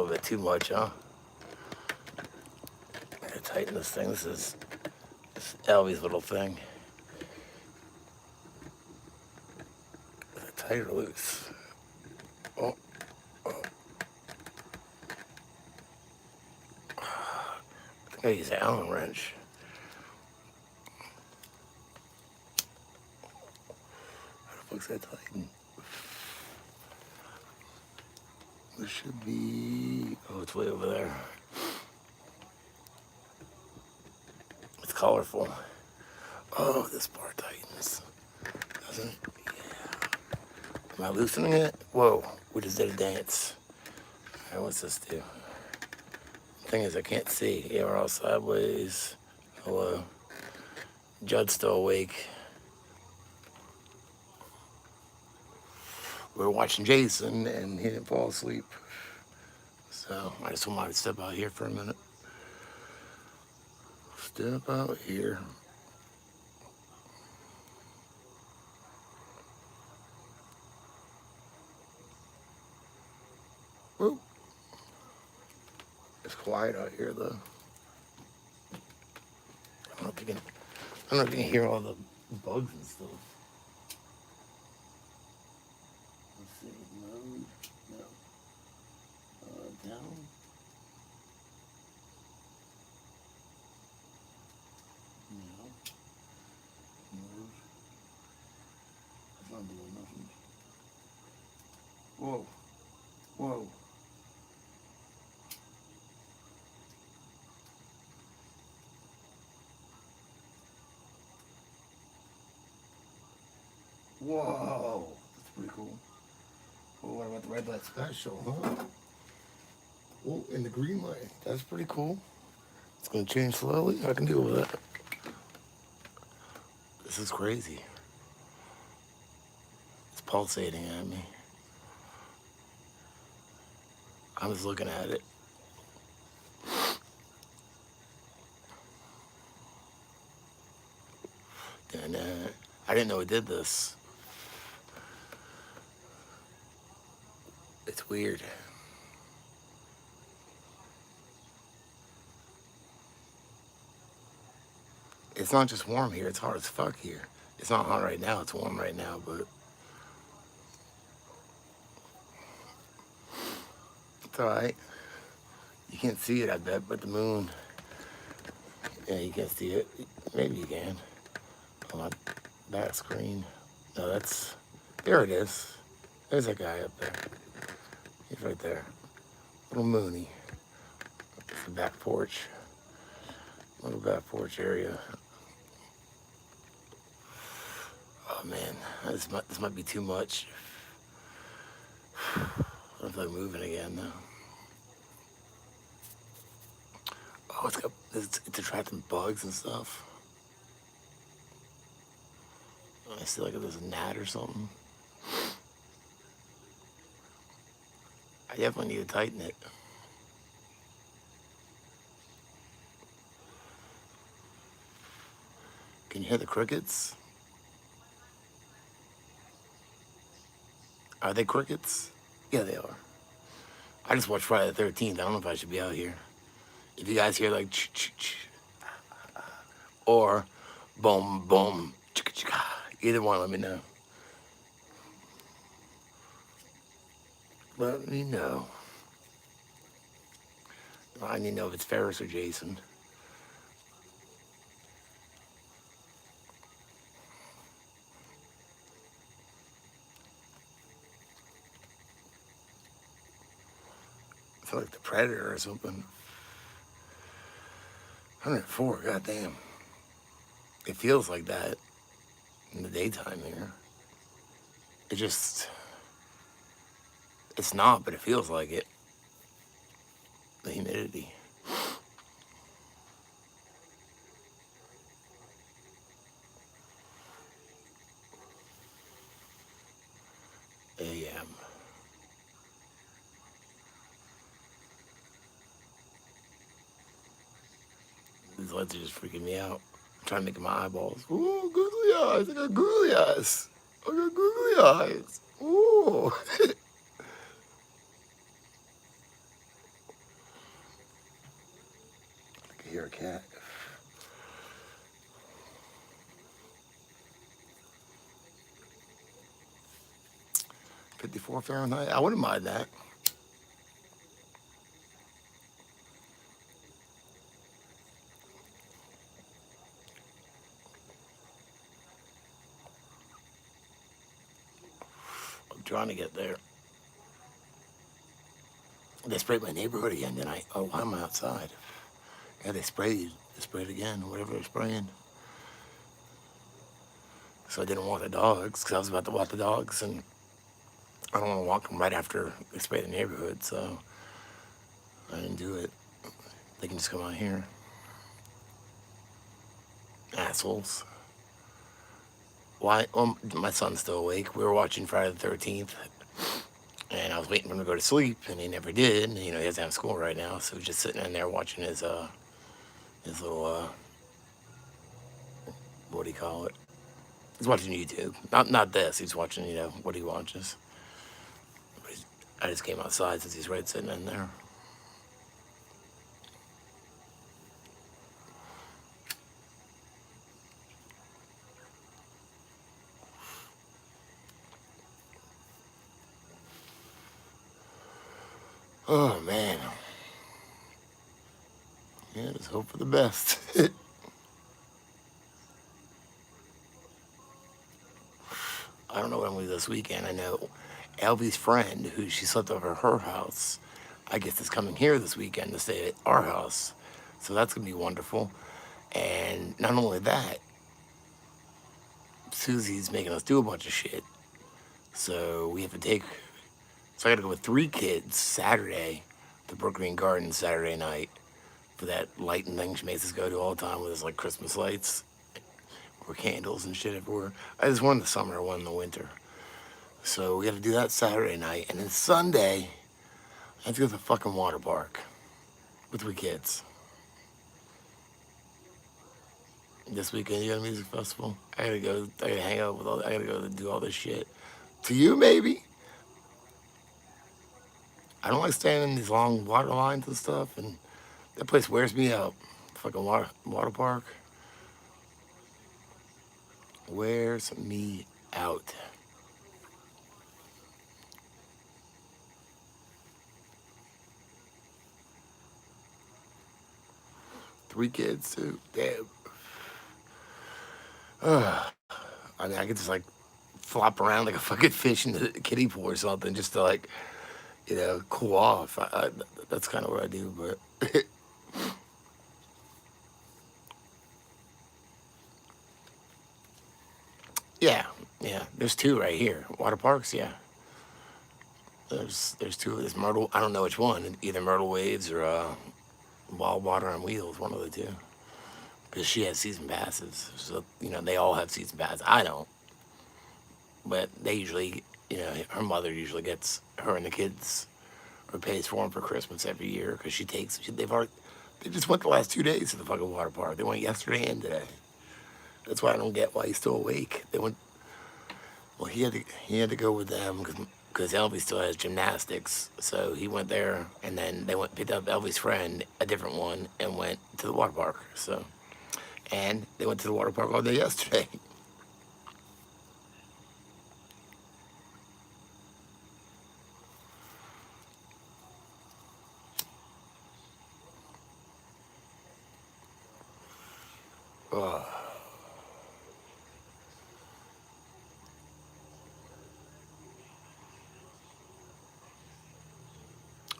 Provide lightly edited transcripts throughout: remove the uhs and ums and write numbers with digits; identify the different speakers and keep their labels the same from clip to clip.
Speaker 1: little bit too much, huh? I gotta tighten this thing. This is Albie's little thing. Tight or loose? Oh, oh. I think I use an Allen wrench. How the fuck's that tighten? This should be. Oh, it's way over there. It's colorful. Oh, this part tightens. Doesn't it? Yeah. Am I loosening it? Whoa, we just did a dance. All right, what's this do? Thing is, I can't see. Yeah, we're all sideways. Hello. Judd's still awake. We were watching Jason, and he didn't fall asleep. So I just wanted to step out here for a minute. Step out here. Whoop. It's quiet out here, though. I don't know if you can hear all the bugs and stuff. Let's see. Mode. No. Down. No. Move. That's not doing nothing. Whoa. Whoa. Whoa. That's pretty cool. Oh, what about the red light special, huh? Oh, in the green light. That's pretty cool. It's going to change slowly. I can deal with that. This is crazy. It's pulsating at me. I'm just looking at it. And I didn't know it did this. It's weird. It's not just warm here, it's hot as fuck here. It's not hot right now, it's warm right now, but it's alright. You can't see it, I bet, but the moon, yeah, you can't see it. Maybe you can. On my back screen. No, that's, there it is. There's that guy up there. He's right there. Little Mooney. It's the back porch. Little back porch area. Oh man, this might be too much. I don't feel like moving again though. Oh, it's attracting bugs and stuff. I see like if there's a gnat or something. I definitely need to tighten it. Can you hear the crickets? Are they crickets? Yeah, they are. I just watched Friday the 13th. I don't know if I should be out here. If you guys hear like ch-ch-ch or boom, boom, chicka-chicka, either one, let me know. Let me know. I need to know if it's Ferris or Jason. I feel like the Predator or something. 104, goddamn. It feels like that in the daytime here. It just, it's not, but it feels like it. The humidity. AM. These lights are just freaking me out. I'm trying to make my eyeballs. Ooh, googly eyes. I got googly eyes. I got googly eyes. Ooh. hear a cat. $54 Fahrenheit. I wouldn't mind that. I'm trying to get there. They sprayed my neighborhood again tonight. Oh, why am I outside? Yeah, they sprayed. They sprayed again, whatever they're spraying. So I didn't walk the dogs because I was about to walk the dogs, and I don't want to walk them right after they spray the neighborhood, so I didn't do it. They can just come out here. Assholes. Why? Well, my son's still awake. We were watching Friday the 13th, and I was waiting for him to go to sleep, and he never did. And, he doesn't have school right now, so he's just sitting in there watching his little, what do you call it? He's watching YouTube. Not this. He's watching, what he watches. I just came outside since he's right sitting in there. Oh, man. Yeah, just hope for the best. I don't know what I'm going to do this weekend. I know Elvie's friend, who she slept over at her house, I guess is coming here this weekend to stay at our house. So that's going to be wonderful. And not only that, Susie's making us do a bunch of shit. So we have to so I got to go with 3 kids Saturday to Brookgreen Gardens Saturday night for that lighting thing she makes us go to all the time with like Christmas lights or candles and shit everywhere. I just one in the summer, one in the winter. So we have to do that Saturday night. And then Sunday, I have to go to the fucking water park with 3 kids. This weekend, you got a music festival? I gotta hang out with I gotta go do all this shit. To you, maybe? I don't like standing in these long water lines and stuff, and that place wears me out. Fucking water park wears me out. Three kids too. Damn. I mean, I could just like flop around like a fucking fish in the kiddie pool or something, just to like, cool off. That's kind of what I do, but. Yeah, yeah. There's 2 right here. Water parks, yeah. There's 2. There's Myrtle. I don't know which one. Either Myrtle Waves or Wild Water on Wheels. One of the 2. Because she has season passes, so they all have season passes. I don't, but they usually, her mother usually gets her and the kids, or pays for them for Christmas every year because they just went the last 2 days to the fucking water park. They went yesterday and today. That's why I don't get why he's still awake. They went. Well, he had to go with them because Elvie still has gymnastics, so he went there, and then they picked up Elvie's friend, a different one, and went to the water park. So, and they went to the water park all day yesterday.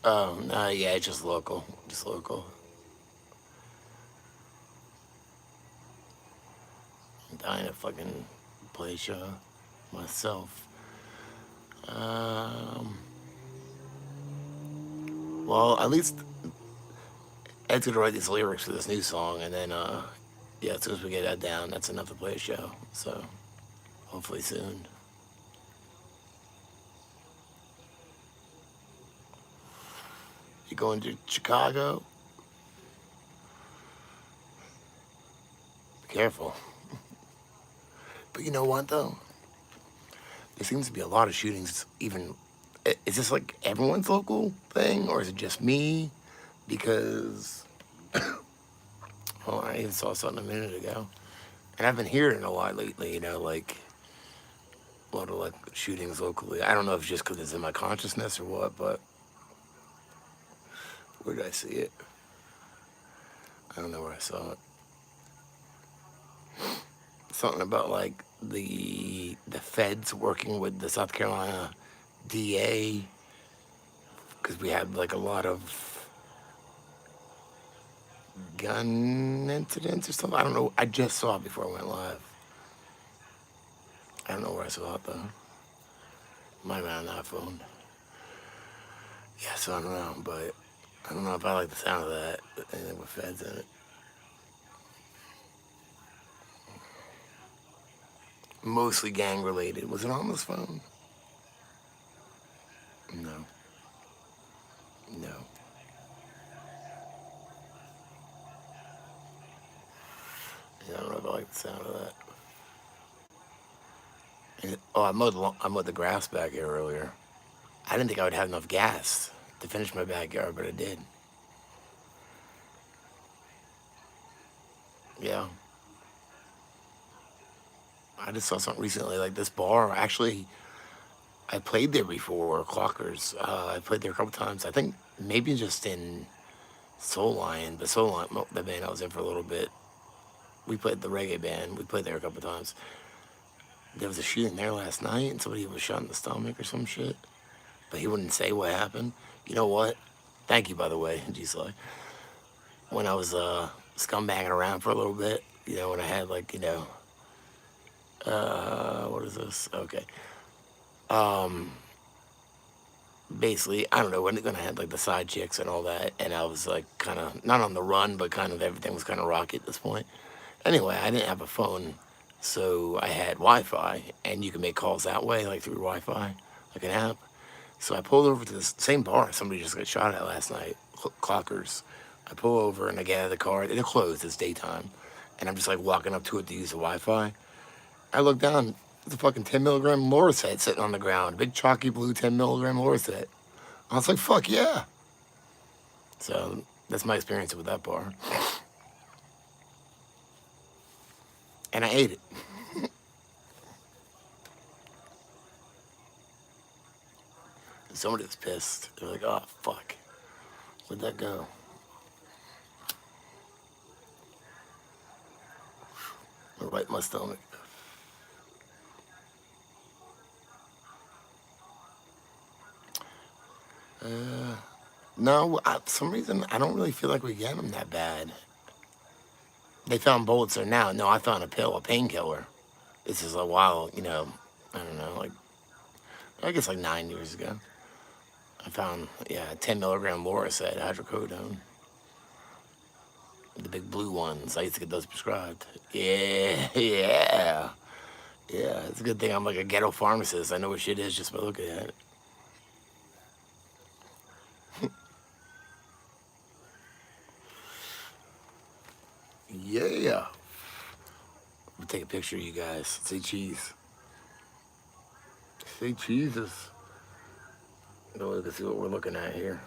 Speaker 1: Oh, no, yeah, just local, just local. I'm dying to fucking play a show myself. Um, well, at least Ed's gonna write these lyrics for this new song, and then, yeah, as soon as we get that down, that's enough to play a show. So, hopefully soon. You going to Chicago? Be careful. But you know what, though? There seems to be a lot of shootings, even. Is this like everyone's local thing, or is it just me? Because Oh, I even saw something a minute ago. And I've been hearing a lot lately, like a lot of like shootings locally. I don't know if it's just because it's in my consciousness or what, but where did I see it? I don't know where I saw it. Something about like the feds working with the South Carolina DA because we had like a lot of gun incidents or something. I don't know. I just saw it before I went live. I don't know where I saw it though. Might have been on that phone. Yeah, so I don't know, but I don't know if I like the sound of that. Anything with feds in it. Mostly gang related. Was it on this phone? No. No. Yeah, I don't know if I like the sound of that. Oh, I mowed the grass back here earlier. I didn't think I would have enough gas to finish my backyard, but I did. Yeah. I just saw something recently, like this bar. Actually, I played there before, Clockers. I played there a couple times. I think maybe just in Soul Lion, but Soul Lion, the band I was in for a little bit. We played the reggae band. We played there a couple times. There was a shooting there last night, and somebody was shot in the stomach or some shit. But he wouldn't say what happened. You know what? Thank you, by the way, G-Sly. When I was scumbagging around for a little bit, when I had like, what is this? Okay. Basically, I don't know, when I had like the side chicks and all that, and I was like kind of not on the run, but kind of everything was kind of rocky at this point. Anyway, I didn't have a phone, so I had Wi-Fi, and you can make calls that way, like through Wi-Fi, like an app. So I pulled over to the same bar somebody just got shot at last night, Clockers. I pull over and I get out of the car. They're closed. It's daytime, and I'm just like walking up to it to use the Wi-Fi. I look down. It's a fucking 10 milligram Lorcet sitting on the ground, big chalky blue 10 milligram Lorcet. I was like, fuck yeah. So that's my experience with that bar. And I ate it. Somebody was pissed. They're like, oh, fuck. Where'd that go? Right in my stomach. No, for some reason, I don't really feel like we get them that bad. They found bullets there now. No, I found a pill, a painkiller. This is a while, I don't know, like, I guess like 9 years ago. I found, yeah, 10 milligram Loracet, hydrocodone. The big blue ones. I used to get those prescribed. Yeah, yeah. Yeah, it's a good thing I'm like a ghetto pharmacist. I know what shit is just by looking at it. Yeah. We'll take a picture of you guys. Say cheese. Say cheeses. Go look and see what we're looking at here.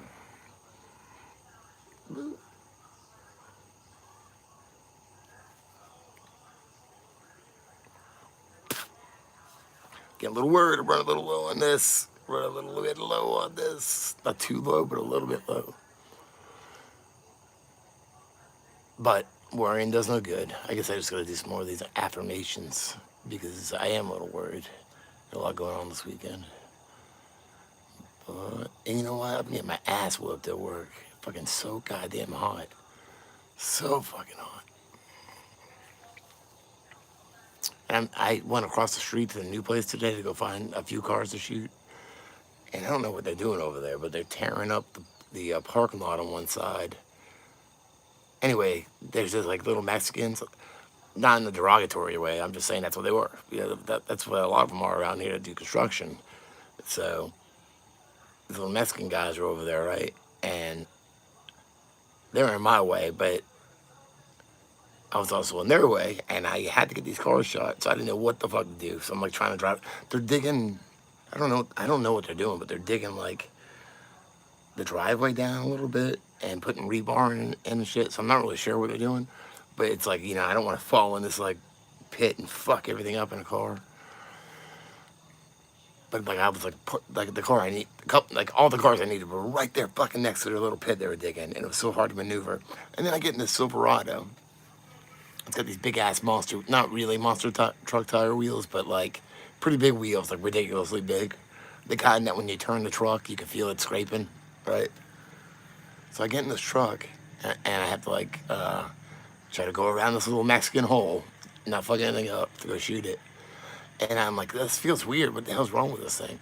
Speaker 1: Get a little word, run a little low on this. Run a little bit low on this. Not too low, but a little bit low. But worrying does no good. I guess I just gotta do some more of these affirmations because I am a little worried. Got a lot going on this weekend. And you know what? I'm getting my ass whooped at work. Fucking so goddamn hot. So fucking hot. And I went across the street to the new place today to go find a few cars to shoot. And I don't know what they're doing over there, but they're tearing up the parking lot on one side. Anyway, there's just like little Mexicans, not in a derogatory way. I'm just saying that's what they were. That's what a lot of them are around here to do construction. So these little Mexican guys are over there, right? And they're in my way, but I was also in their way, and I had to get these cars shot, so I didn't know what the fuck to do. So I'm like trying to drive. They're digging. I don't know what they're doing, but they're digging like the driveway down a little bit and putting rebar in and shit. So I'm not really sure what they're doing, But it's like, you know, I don't want to fall in this like pit and fuck everything up in a car. But like I was like, like the car I need, like all the cars I needed were right there, fucking next to their little pit they were digging, and it was so hard to maneuver. And then I get in this Silverado. It's got these big ass monster, not really monster truck tire wheels, but like pretty big wheels, like ridiculously big. The kind that when you turn the truck, you can feel it scraping, right? So I get in this truck, and I have to like try to go around this little Mexican hole, not fuck anything up to go shoot it. And I'm like, this feels weird. What the hell's wrong with this thing?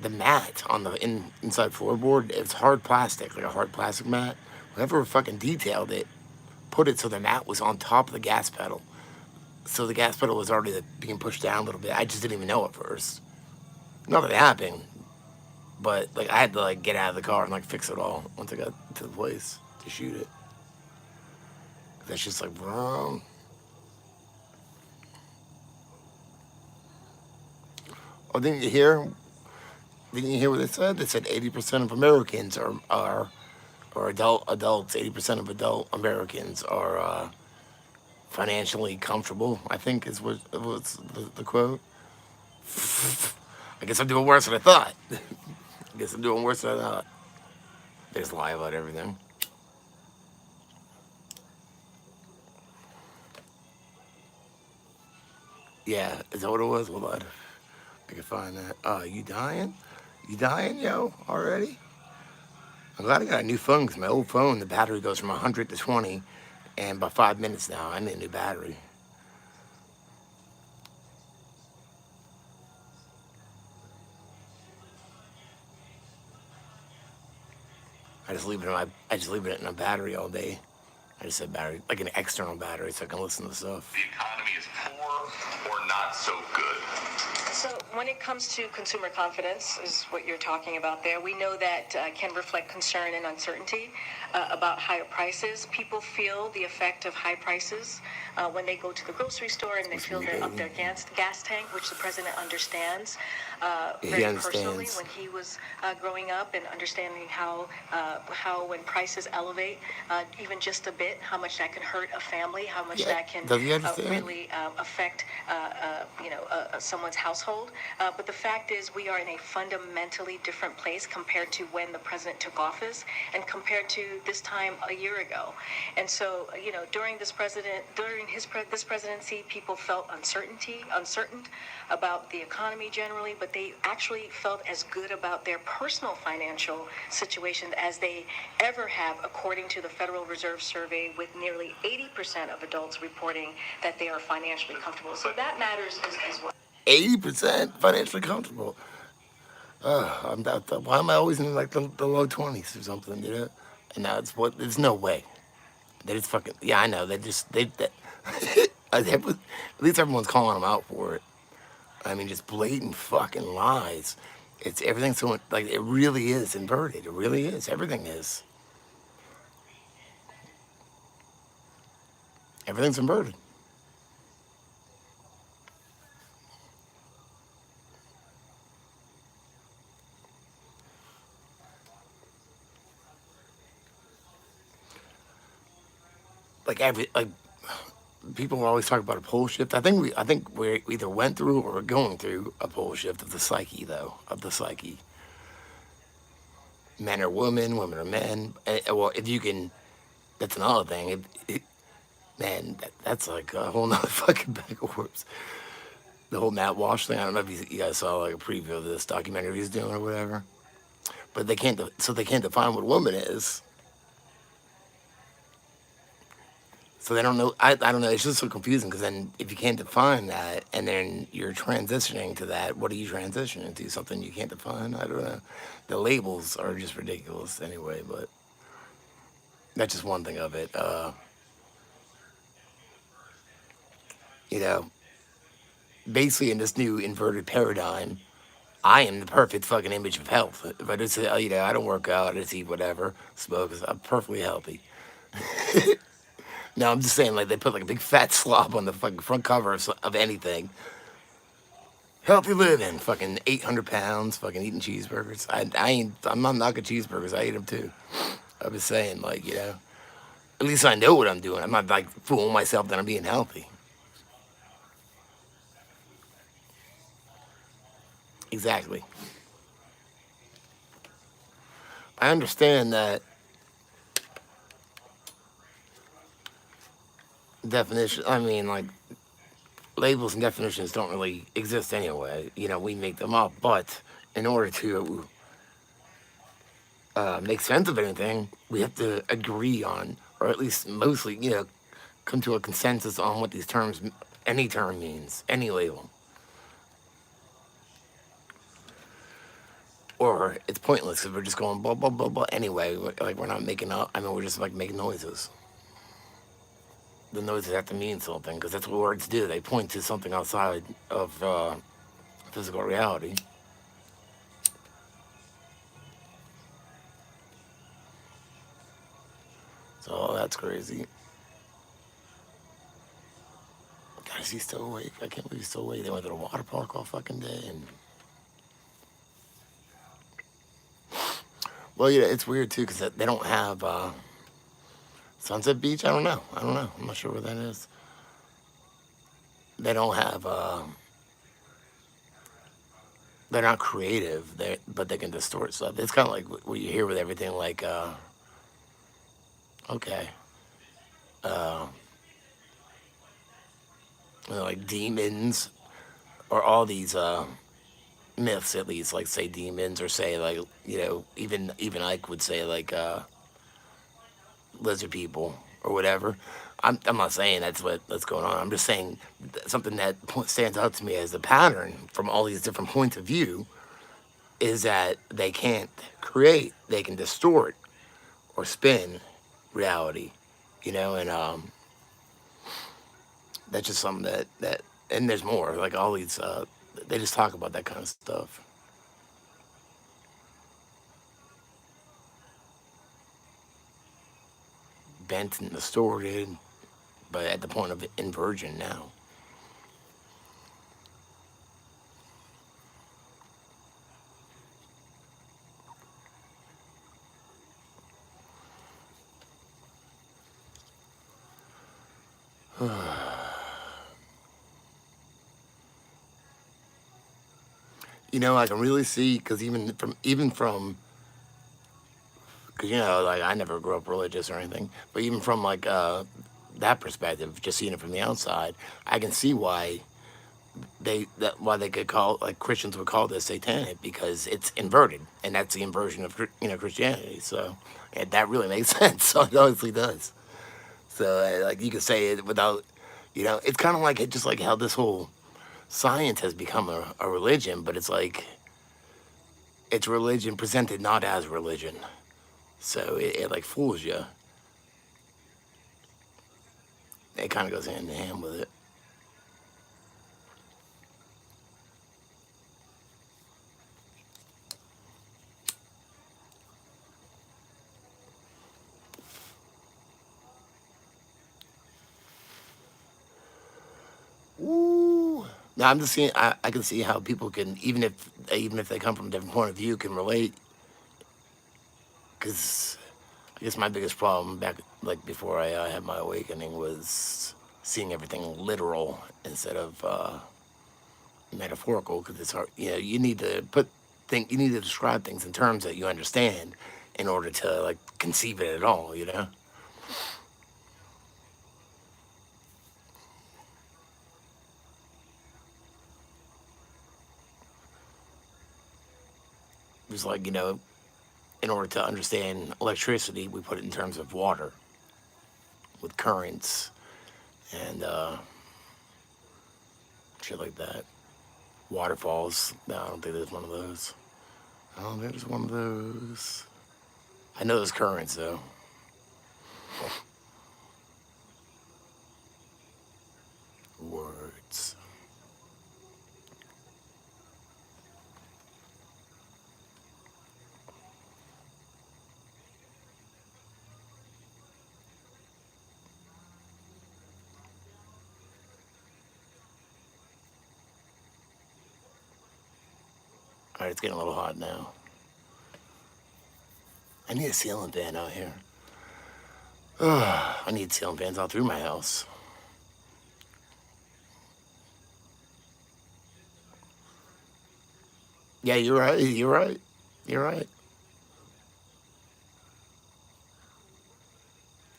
Speaker 1: The mat on the inside floorboard, it's hard plastic, like a hard plastic mat. Whoever fucking detailed it, put it so the mat was on top of the gas pedal. So the gas pedal was already being pushed down a little bit. I just didn't even know at first. Not that it happened, but like I had to like get out of the car and like fix it all once I got to the place to shoot it. That's just like wrong. Oh, didn't you hear? Didn't you hear what they said? They said 80% of Americans are or adults. 80% of adult Americans are financially comfortable. I think is what was the quote. I guess I'm doing worse than I thought. I guess I'm doing worse than I thought. They just lie about everything. Yeah, is that what it was? Hold on. I can find that. You dying? You dying, yo, already? I'm glad I got a new phone because my old phone, the battery goes from 100 to 20, and by 5 minutes now, I need a new battery. I just leave it in a battery all day. I just said battery, like an external battery, so I can listen to stuff.
Speaker 2: The economy is poor or not so good.
Speaker 3: So when it comes to consumer confidence, is what you're talking about there, we know that can reflect concern and uncertainty about higher prices. People feel the effect of high prices when they go to the grocery store and they feel they're up their gas tank, which the president understands very personally when he was growing up and understanding how when prices elevate even just a bit, how much that can hurt a family, how much that can really affect someone's household. But the fact is we are in a fundamentally different place compared to when the president took office and compared to this time a year ago. And so, during this presidency, people felt uncertain about the economy generally, but they actually felt as good about their personal financial situation as they ever have, according to the Federal Reserve Survey, with nearly 80% of adults reporting that they are financially comfortable. So that matters as well.
Speaker 1: 80% financially comfortable. Why am I always in like the low 20s or something, you know? And now there's no way. They just fucking, yeah, I know. At least everyone's calling them out for it. I mean, just blatant fucking lies. It's everything so, like, it really is inverted. It really is. Everything is. Everything's inverted. Like people always talk about a pole shift. I think we either went through or we're going through a pole shift of the psyche, though, of the psyche. Men are women, women are men. Well, if you can, that's another thing. Man, that's like a whole nother fucking bag of worms. The whole Matt Walsh thing. I don't know if you guys saw like a preview of this documentary he's doing or whatever. But they can't define what a woman is. So they don't know. I don't know. It's just so confusing because then if you can't define that and then you're transitioning to that, what are you transitioning to? Something you can't define? I don't know. The labels are just ridiculous anyway, but that's just one thing of it. Basically in this new inverted paradigm, I am the perfect fucking image of health. If I just say, I don't work out, I just eat whatever, smoke, I'm perfectly healthy. No, I'm just saying, like, they put like a big fat slob on the fucking front cover of anything. Healthy living, fucking 800 pounds, fucking eating cheeseburgers. I'm not knocking cheeseburgers, I eat them too. I'm just saying, like, At least I know what I'm doing. I'm not like fooling myself that I'm being healthy. Exactly. I understand that definition. I mean, like labels and definitions don't really exist anyway. We make them up. But in order to make sense of anything, we have to agree on, or at least mostly, come to a consensus on what these terms, any term means, any label. Or it's pointless if we're just going blah blah blah blah anyway. Like we're not making up. I mean, we're just like making noises. The noises have to mean something because that's what words do. They point to something outside of physical reality. So that's crazy. Guys, he's still awake. I can't believe he's still awake. They went to the water park all fucking day, and well, yeah, it's weird too because they don't have Sunset Beach. I don't know. I'm not sure where that is. They don't have. They're not creative. But they can distort stuff. It's kind of like what you hear with everything. Like, okay, uh, like demons or all these myths, at least, like say demons or say like even Ike would say like lizard people or whatever. I'm not saying that's going on. I'm just saying something that stands out to me as a pattern from all these different points of view is that they can't create, they can distort or spin reality, and that's just something that and there's more like all these they just talk about that kind of stuff. Bent and distorted, but at the point of inversion now. I can really see because even from because like I never grew up religious or anything, but even from like that perspective, just seeing it from the outside, I can see why they could call, like Christians would call this satanic, because it's inverted, and that's the inversion of Christianity. So that really makes sense. So it honestly does. So like you could say it without, it's kind of like it, just like how this whole science has become a religion, but it's like it's religion presented not as religion. So it like fools you. It kind of goes hand in hand with it. Ooh. Now I'm just seeing. I can see how people can, even if they come from a different point of view, can relate. Because I guess my biggest problem back, like before I had my awakening, was seeing everything literal instead of metaphorical. Because it's hard. You need to you need to describe things in terms that you understand in order to like conceive it at all. It's like in order to understand electricity, we put it in terms of water with currents and shit like that. Waterfalls. No, I don't think there's one of those. I don't think there's one of those. I know there's currents though. Words. All right, it's getting a little hot now. I need a ceiling fan out here. I need ceiling fans all through my house. Yeah, you're right. You're right. You're right.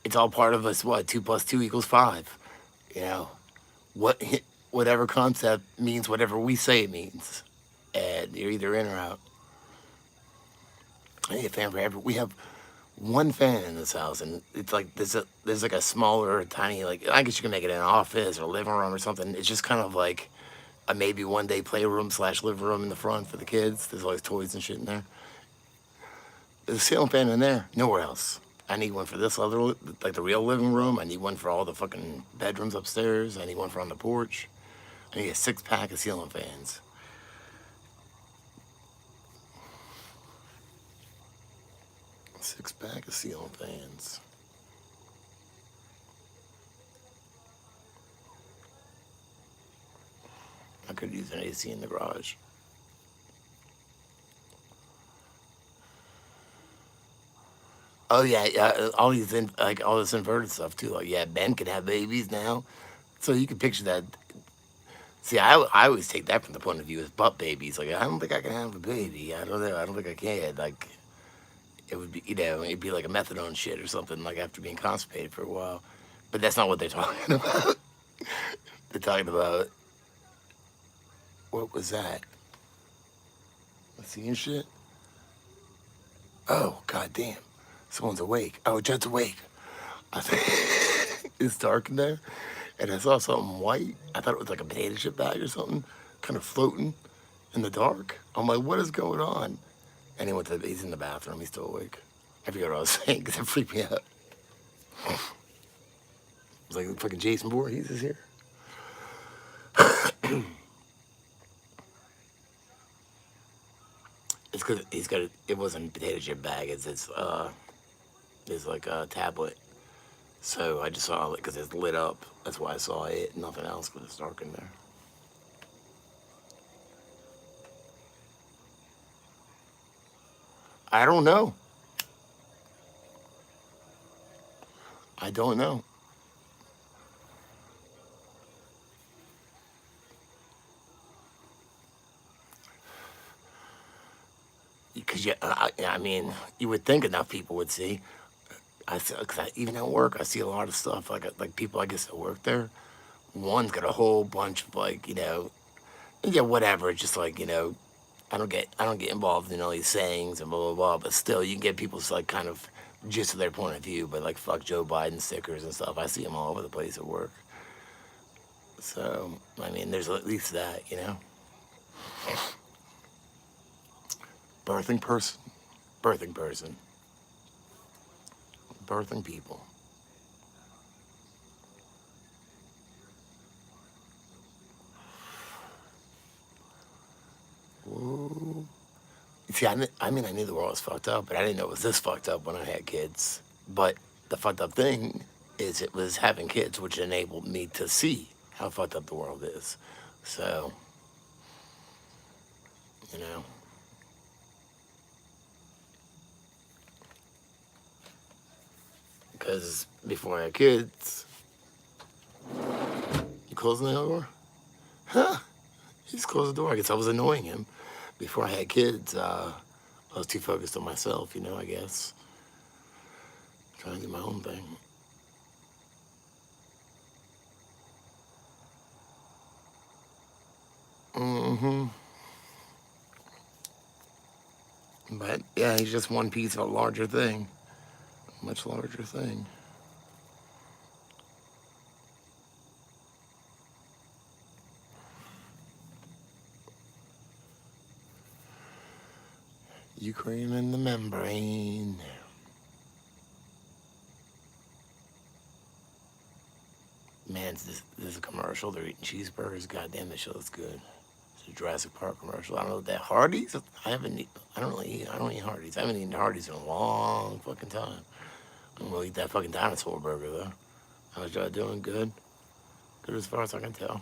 Speaker 1: It's all part of us. What 2 + 2 = 5? You know what? Whatever concept means whatever we say it means, and you're either in or out. I need a fan for every. We have one fan in this house, and it's like there's like a smaller, tiny, like I guess you can make it an office or living room or something. It's just kind of like a maybe one day playroom / living room in the front for the kids. There's always toys and shit in there. There's a ceiling fan in there. Nowhere else. I need one for this other, like the real living room. I need one for all the fucking bedrooms upstairs. I need one for on the porch. I need a 6-pack of ceiling fans. Six-pack of ceiling fans. I could use an AC in the garage. Oh yeah, yeah. All these like all this inverted stuff too. Like yeah, Ben can have babies now, so you can picture that. See, I always take that from the point of view as butt babies. Like I don't think I can have a baby. I don't know. I don't think I can. Like it would be, it'd be like a methadone shit or something. Like after being constipated for a while, but that's not what they're talking about. They're talking about what was that? Seeing shit. Oh god damn, someone's awake. Oh, Jed's awake. I think it's dark in there, and I saw something white. I thought it was like a potato chip bag or something, kind of floating in the dark. I'm like, what is going on? And he's in the bathroom. He's still awake. I forgot what I was saying because it freaked me out. It's like fucking Jason Voorhees is here. It's because he's got it wasn't a potato chip bag. It's like a tablet. So I just saw it because it's lit up. That's why I saw it. Nothing else because it's dark in there. I don't know. I don't know. Because I mean, you would think enough people would see. Even at work, I see a lot of stuff like people I guess that work there. One's got a whole bunch of like yeah, whatever. It's just like I don't get involved in all these sayings and blah blah blah. But still, you can get people's like kind of gist of their point of view. But like fuck Joe Biden stickers and stuff, I see them all over the place at work. So I mean, there's at least that. Birthing person, birthing person, birthing people. Whoa. See, I mean, I knew the world was fucked up, but I didn't know it was this fucked up when I had kids. But the fucked up thing is it was having kids, which enabled me to see how fucked up the world is. So, you know, because before I had kids, you closing the door? Huh? He just closed the door. I guess I was annoying him. Before I had kids, I was too focused on myself, I guess. Trying to do my own thing. Mm-hmm. But yeah, he's just one piece of a larger thing. A much larger thing. Ukraine and the membrane. Man, this is a commercial. They're eating cheeseburgers. Goddamn, this shit looks good. It's a Jurassic Park commercial. I don't know what that Hardee's. I don't really eat. I don't eat Hardee's. I haven't eaten Hardee's in a long fucking time. I'm gonna eat that fucking dinosaur burger though. How's y'all doing? Good. Good as far as I can tell.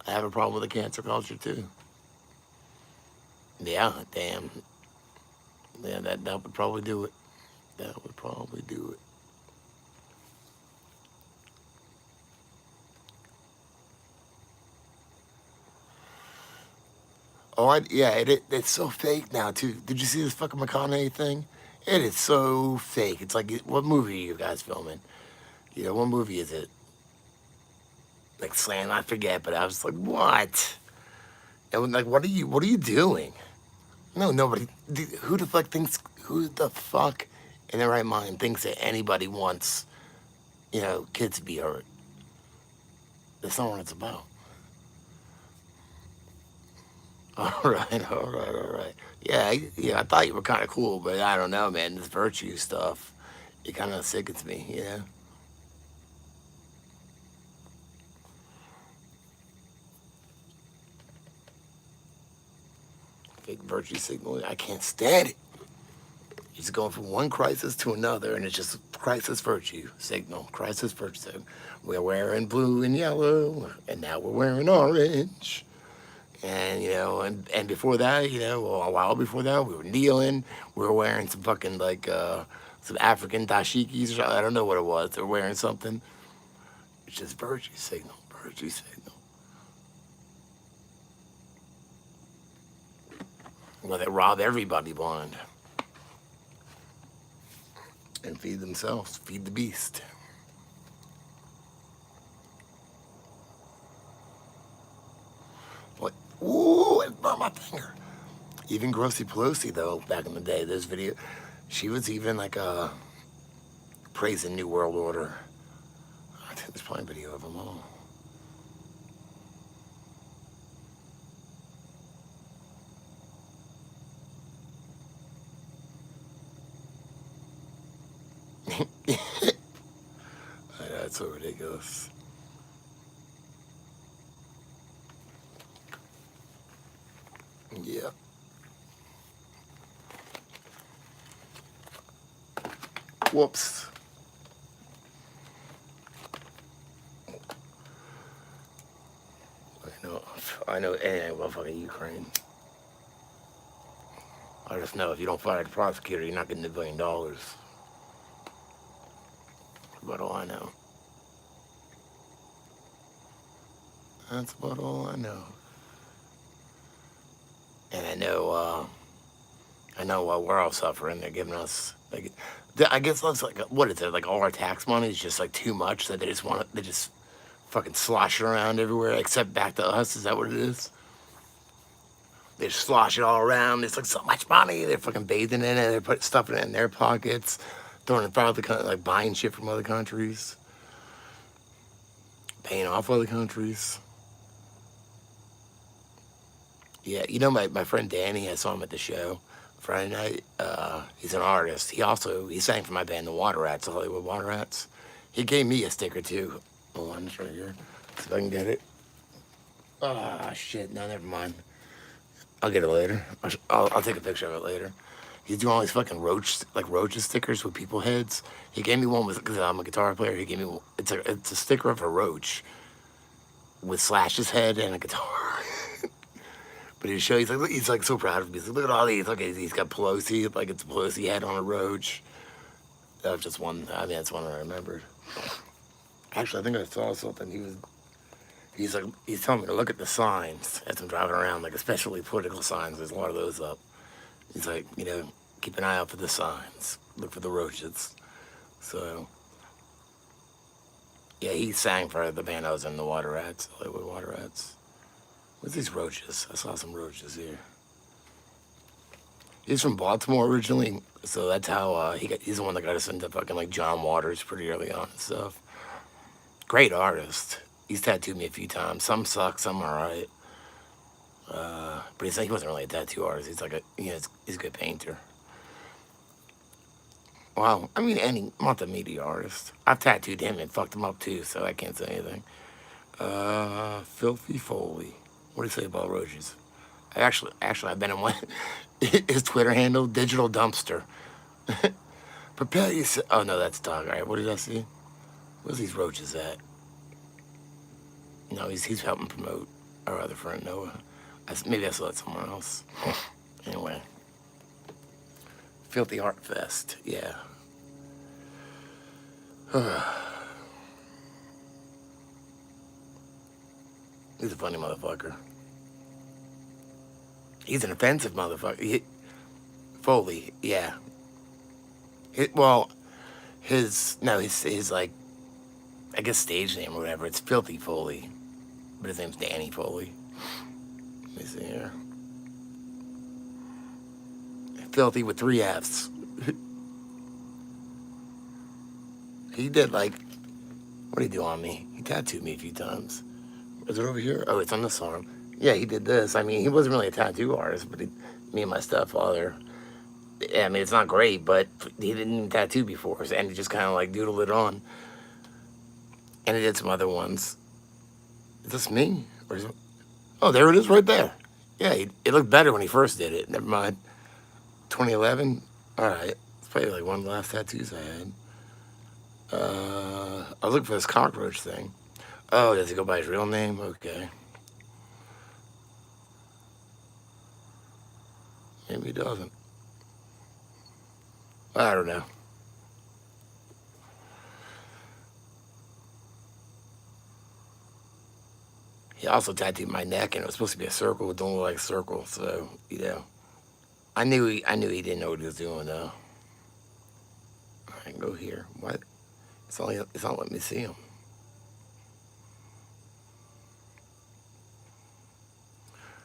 Speaker 1: I have a problem with the cancer culture too. Yeah, damn. Yeah, that would probably do it. That would probably do it. Oh, yeah, it's so fake now, too. Did you see this fucking McConaughey thing? It is so fake. It's like, what movie are you guys filming? You know, what movie is it? Like Slam, I forget, but I was like, what? And like, what are you doing? No, nobody. Who the fuck thinks? Who the fuck in their right mind thinks that anybody wants, kids to be hurt? That's not what it's about. All right, all right, all right. Yeah, I thought you were kind of cool, but I don't know, man. This virtue stuff, it kind of sickens me, you know. Fake virtue signal. I can't stand it. He's going from one crisis to another, and it's just crisis virtue signal, crisis virtue signal. We're wearing blue and yellow, and now we're wearing orange. And, and before that, well, a while before that, we were kneeling. We were wearing some fucking, like, some African dashikis. I don't know what it was. They were wearing something. It's just virtue signal, virtue signal. Well, they rob everybody blind. And feed themselves, feed the beast. What? Ooh, it burned my finger. Even Grossy Pelosi, though, back in the day, this video, she was even like praising New World Order. I think there's probably a video of them all. That's so ridiculous. Yeah. Whoops. I know anything about fucking Ukraine. I just know if you don't fire the prosecutor, you're not getting $1 billion. About all I know. That's about all I know. And I know we're all suffering. They're giving us, like, I guess that's like, what is it? Like all our tax money is just like too much that they just fucking slosh it around everywhere, except back to us. Is that what it is? They just slosh it all around. It's like so much money. They're fucking bathing in it. They're putting stuff in their pockets, throwing it from other countries, like buying shit from other countries, paying off other countries. Yeah, my friend Danny, I saw him at the show Friday night. He's an artist. He sang for my band, the Water Rats, the Hollywood Water Rats. He gave me a sticker too. Hold on, it's right here. See if I can get it. Ah, shit. No, never mind. I'll get it later. I'll take a picture of it later. He's doing all these fucking roaches stickers with people heads. He gave me one because I'm a guitar player. He gave me it's a sticker of a roach with Slash's head and a guitar. But he's like so proud of me. He's like, look at all these. Look, he's got Pelosi, like it's a Pelosi head on a roach. That was just one. I mean, that's one I remembered. Actually, I think I saw something. He's telling me to look at the signs as I'm driving around, like especially political signs. There's a lot of those up. He's like, keep an eye out for the signs. Look for the roaches. So, yeah, he sang for the band I was in, the Water Rats, Hollywood Water Rats. What's these roaches? I saw some roaches here. He's from Baltimore originally, so that's how he's the one that got us into fucking like John Waters pretty early on and stuff. Great artist. He's tattooed me a few times. Some suck, some alright. But he wasn't really a tattoo artist. He's like he's a good painter. Well, I mean, any multimedia artist. I've tattooed him and fucked him up too, so I can't say anything. Filthy Foley. What do you say about roaches? Actually, I've been in one. His Twitter handle, Digital Dumpster. Prepare yourself. Oh no, that's dog. All right, what did I see? Where's these roaches at? No, he's helping promote our other friend Noah. Maybe I saw it somewhere else. Anyway, Filthy Art Fest. Yeah, He's a funny motherfucker. He's an offensive motherfucker. Foley, yeah. Well, his like, I guess stage name or whatever. It's Filthy Foley, but his name's Danny Foley. Let me see here. Filthy with 3 F's. He did like, what did he do on me? He tattooed me a few times. Is it over here? Oh, it's on this arm. Yeah, he did this. I mean, he wasn't really a tattoo artist, but me and my stepfather. Yeah, I mean, it's not great, but he didn't even tattoo before, and he just kind of like doodled it on. And he did some other ones. Is this me? Or is it... Oh, there it is right there. Yeah, it looked better when he first did it. Never mind. 2011? All right. It's probably like one of the last tattoos I had. I was looking for this cockroach thing. Oh, does he go by his real name? Okay. Maybe he doesn't. I don't know. He also tattooed my neck, and it was supposed to be a circle. It don't look like a circle, so you know. I knew he didn't know what he was doing though. I can go here. What? It's not letting me see him.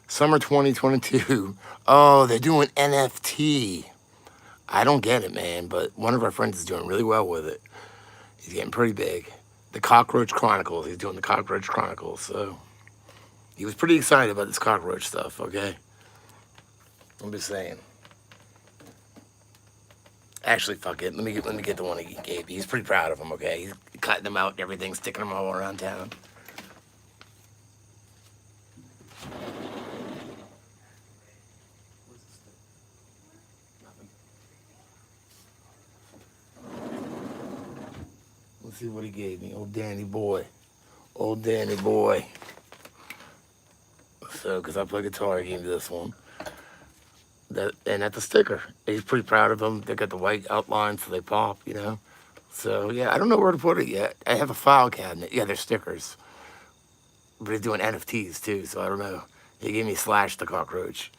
Speaker 1: Summer 2022. Oh, they're doing NFT. I don't get it, man, but one of our friends is doing really well with it. He's getting pretty big. The Cockroach Chronicles. He's doing the Cockroach Chronicles, so he was pretty excited about this cockroach stuff, okay? I'm just saying. Actually, fuck it. Let me get the one he gave me. He's pretty proud of him, okay? He's cutting them out and everything, sticking them all around town. Let's see what he gave me. Old Danny boy. Old Danny boy. So, because I play guitar, he gave me this one. And that's a sticker. He's pretty proud of them. They got the white outline, so they pop, you know. So, yeah, I don't know where to put it yet. I have a file cabinet. Yeah, they're stickers. But he's doing NFTs, too, so I don't know. He gave me Slash the Cockroach.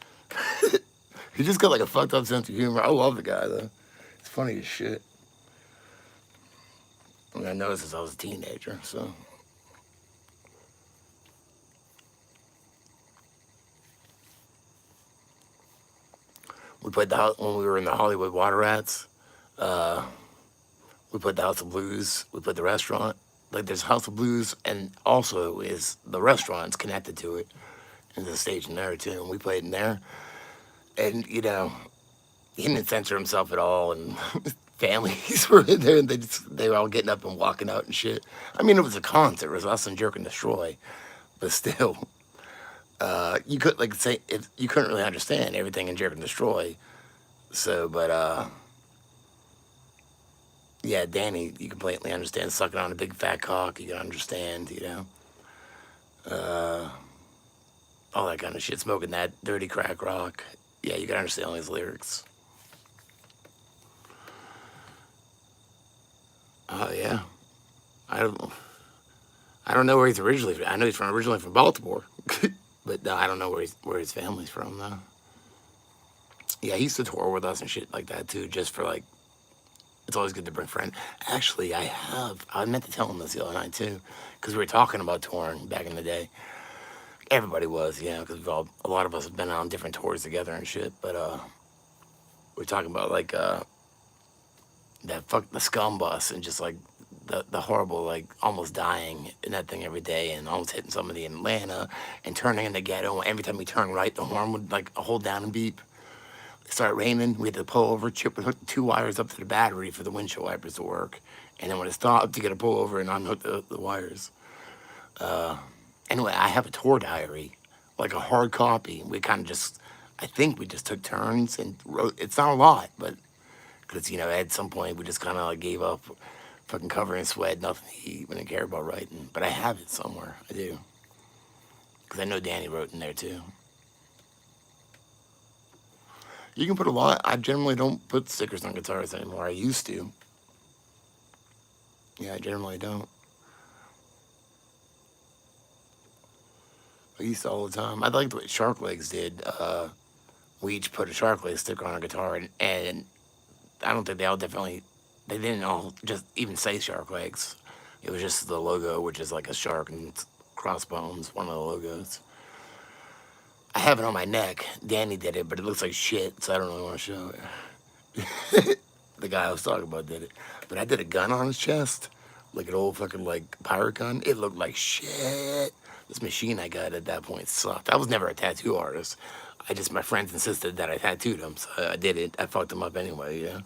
Speaker 1: He just got, like, a fucked up sense of humor. I love the guy, though. It's funny as shit. I mean, I know this since I was a teenager, so... We played when we were in the Hollywood Water Rats. We played the House of Blues. We played the restaurant. Like there's House of Blues, and also is the restaurant's connected to it, and there's a stage in there too. And we played in there, and you know, he didn't censor himself at all, and families were in there, and they were all getting up and walking out and shit. I mean, it was a concert. It was us and Jerk and Destroy, but still. You could like say if you couldn't really understand everything in Jerk and Destroy, so but yeah, Danny, you completely understand sucking on a big fat cock. You can understand, you know, all that kind of shit. Smoking that dirty crack rock. Yeah, you can understand all his lyrics. Oh yeah, I don't know where he's originally from. I know he's originally from Baltimore. But no, I don't know where his family's from though. Yeah, he used to tour with us and shit like that too, just for like. It's always good to bring friends. Actually, I meant to tell him this the other night too, because we were talking about touring back in the day. Everybody was, yeah, because a lot of us have been on different tours together and shit. But we're talking about like the scum bus and just like the horrible, like almost dying in that thing every day and almost hitting somebody in Atlanta and turning in the ghetto. Every time we turned right, the horn would like hold down and beep. It started raining. We had to pull over. Chip would hook 2 wires up to the battery for the windshield wipers to work. And then when it stopped, you got to pull over and unhook the wires. Anyway, I have a tour diary, like a hard copy. We kind of just, I think we just took turns and wrote. It's not a lot, but because, you know, at some point we just kind of like gave up. Fucking covered in sweat, nothing to eat. We didn't care about writing. But I have it somewhere. I do. Because I know Danny wrote in there too. You can put a lot. I generally don't put stickers on guitars anymore. I used to. Yeah, I generally don't. I used to all the time. I liked what Shark Legs did. We each put a Shark Leg sticker on our guitar, and I don't think they all definitely, they didn't all just even say Shark Legs. It was just the logo, which is like a shark and crossbones, one of the logos. I have it on my neck. Danny did it, but it looks like shit, so I don't really want to show it. The guy I was talking about did it. But I did a gun on his chest, like an old fucking like pirate gun. It looked like shit. This machine I got at that point sucked. I was never a tattoo artist. My friends insisted that I tattooed them, so I did it. I fucked them up anyway, yeah.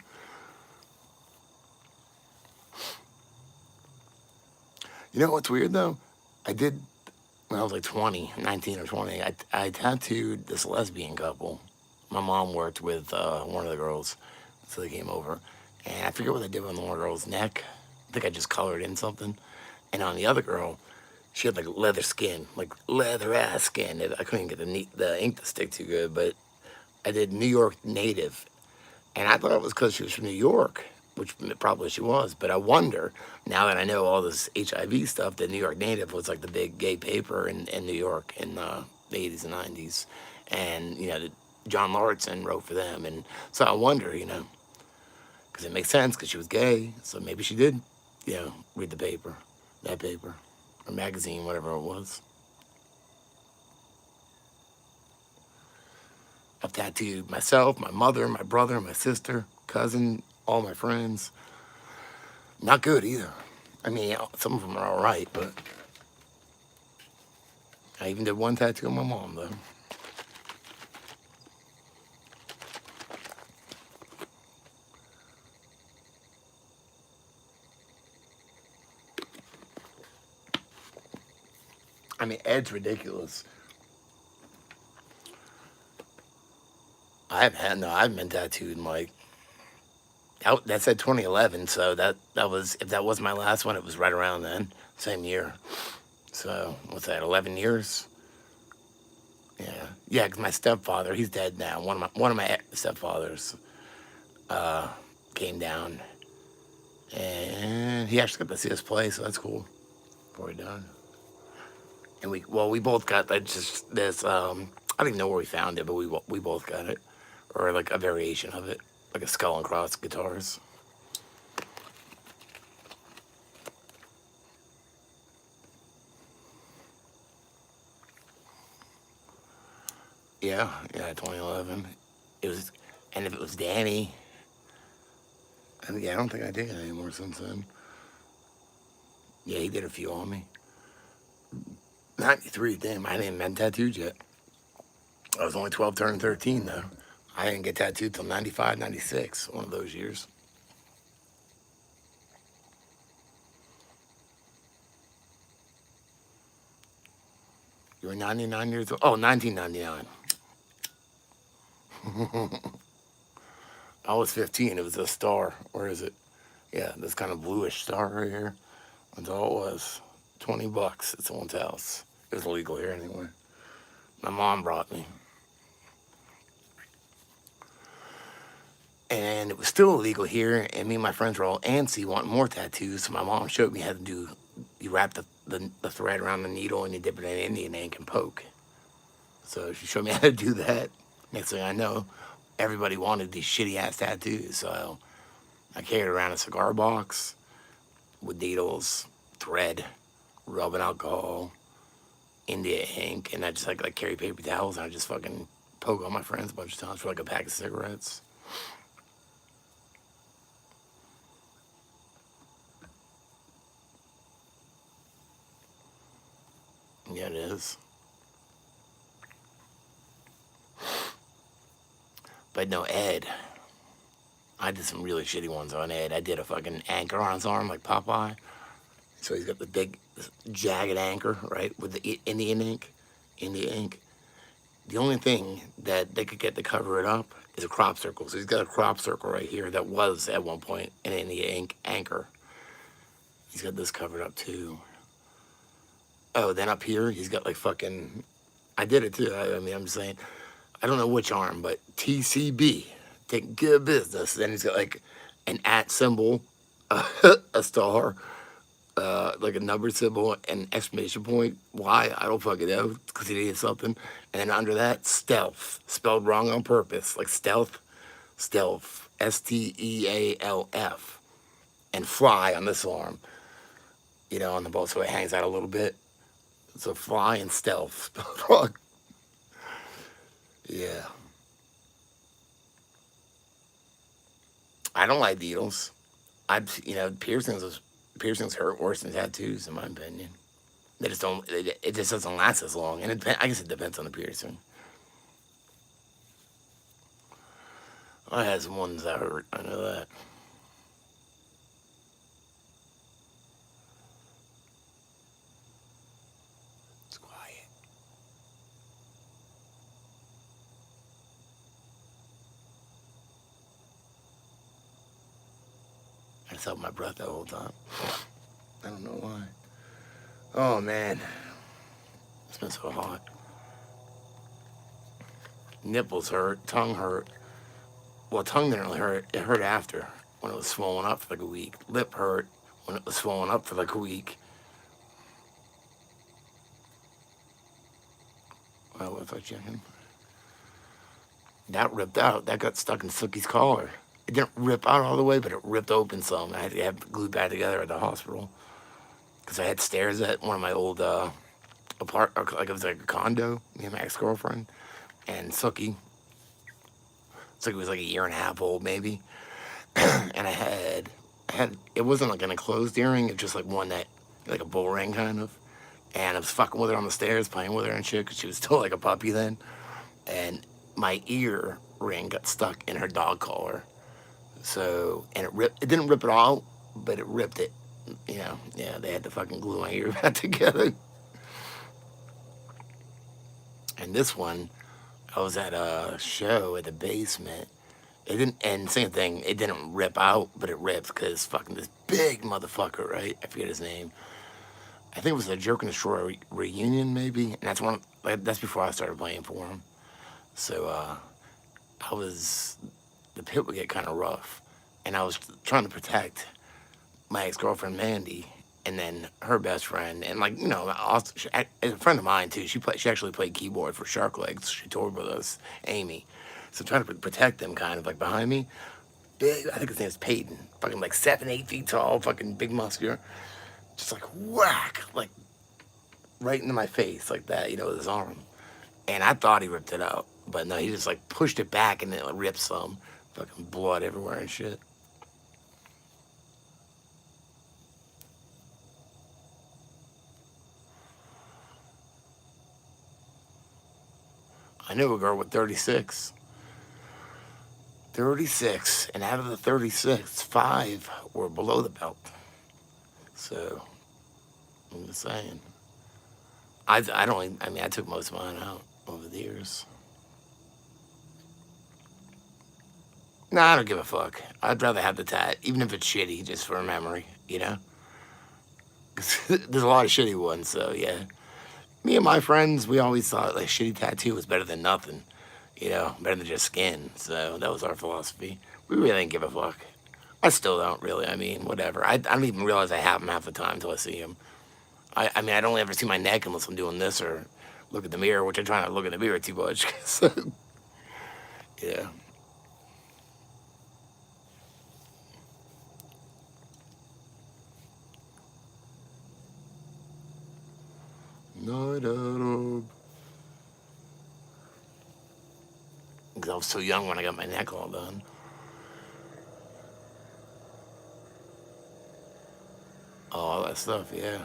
Speaker 1: You know what's weird though? I did, when I was like 20, 19 or 20, I tattooed this lesbian couple. My mom worked with one of the girls, so they came over. And I forget what I did on the one girl's neck. I think I just colored in something. And on the other girl, she had like leather skin, like leather ass skin. I couldn't get the ink to stick too good, but I did New York native. And I thought it was because she was from New York, which probably she was. But I wonder, now that I know all this HIV stuff, that New York Native was like the big gay paper in New York in the 80s and 90s. And, John Lauritsen wrote for them. And so I wonder, because it makes sense because she was gay. So maybe she did, read the paper, that paper, or magazine, whatever it was. I've tattooed myself, my mother, my brother, my sister, cousin, all my friends. Not good either. I mean, some of them are all right, but I even did one tattoo on my mom, though. I mean, Ed's ridiculous. I haven't been tattooed in like, that said 2011, so that was, if that was my last one, it was right around then, same year. So, what's that, 11 years? Yeah, because my stepfather, he's dead now. One of my stepfathers came down, and he actually got to see us play, so that's cool. Before he died. And we both got that, just this, I don't even know where we found it, but we both got it. Or like a variation of it, like a skull and cross guitars. Yeah, 2011. It was, and if it was Danny, I don't think I did it anymore since then. Yeah, he did a few on me. 93, damn, I hadn't even been tattooed yet. I was only 12, turning 13 though. I didn't get tattooed till 95, 96, one of those years. You were 99 years old? Oh, 1999. I was 15. It was a star. Where is it? Yeah, this kind of bluish star right here. That's all it was. $20 at someone's house. It was illegal here anyway. My mom brought me. And it was still illegal here, and me and my friends were all antsy, wanting more tattoos. So my mom showed me how to do, you wrap the thread around the needle and you dip it in Indian ink and poke. So she showed me how to do that. Next thing I know, everybody wanted these shitty ass tattoos. So I carried around a cigar box with needles, thread, rubbing alcohol, India ink, and I just like carry paper towels, and I just fucking poke on my friends a bunch of times for like a pack of cigarettes. Yeah, it is. But no, Ed, I did some really shitty ones on Ed. I did a fucking anchor on his arm like Popeye. So he's got the big jagged anchor, right, with the Indian ink. The only thing that they could get to cover it up is a crop circle. So he's got a crop circle right here that was at one point an Indian ink anchor. He's got this covered up too. Oh, then up here, he's got like fucking, I did it too. I mean, I'm just saying, I don't know which arm, but TCB, take good business. Then he's got like an at symbol, a star, like a number symbol and exclamation point. Why? I don't fucking know. Because he needed something. And then under that, stealth, spelled wrong on purpose, like stealth, Stealth, and fly on this arm. You know, on the boat, so it hangs out a little bit. So fly and stealth. Yeah. I don't like needles. Piercings hurt worse than tattoos, in my opinion. They just don't. It just doesn't last as long, and I guess it depends on the piercing. I had some ones that hurt. I know that. It's quiet. I just held my breath the whole time. I don't know why. Oh man, it's been so hot. Nipples hurt. Tongue hurt. Well, tongue didn't really hurt. It hurt after when it was swollen up for like a week. Lip hurt when it was swollen up for like a week. Well, what was I checking? That ripped out. That got stuck in Sookie's collar. It didn't rip out all the way, but it ripped open some. I had to have it glued back together at the hospital because I had stairs at one of my old like it was like a condo. Me and my ex-girlfriend and Sookie. Sookie was like a year and a half old, maybe. And I had it wasn't like an enclosed earring. It was just like one that like a bull ring kind of. And I was fucking with her on the stairs, playing with her and shit, because she was still like a puppy then. And my ear ring got stuck in her dog collar. So, and it ripped. It didn't rip it all, but it ripped it. You know, yeah, they had to fucking glue my ear back together. And this one, I was at a show at the basement. It didn't, and same thing, it didn't rip out, but it ripped because fucking this big motherfucker, right? I forget his name. I think it was a Jerk and Destroy reunion, maybe. And that's that's before I started playing for him. So, the pit would get kind of rough. And I was trying to protect my ex-girlfriend, Mandy, and then her best friend. And, like, you know, also, a friend of mine, too. She actually played keyboard for Shark Legs. She toured with us, Amy. So trying to protect them kind of, like, behind me. Big, I think his name's Peyton. Fucking, like, 7, 8 feet tall, fucking big muscular. Just, like, whack, like, right into my face, like that, you know, with his arm. And I thought he ripped it out. But no, he just, like, pushed it back and then it ripped some. Fucking blood everywhere and shit. I knew a girl with 36. 36. And out of the 36, 5 were below the belt. So, I'm just saying. I took most of mine out over the years. Nah, I don't give a fuck. I'd rather have the tat, even if it's shitty, just for a memory, you know? 'Cause there's a lot of shitty ones, so yeah. Me and my friends, we always thought like shitty tattoo was better than nothing, you know, better than just skin. So that was our philosophy. We really didn't give a fuck. I still don't really. I mean, whatever. I don't even realize I have them half the time until I see them. I mean, I don't ever see my neck unless I'm doing this or look at the mirror, which I try not to look in the mirror too much. So, yeah. Night Adam. Because I was so young when I got my neck all done. All that stuff, yeah.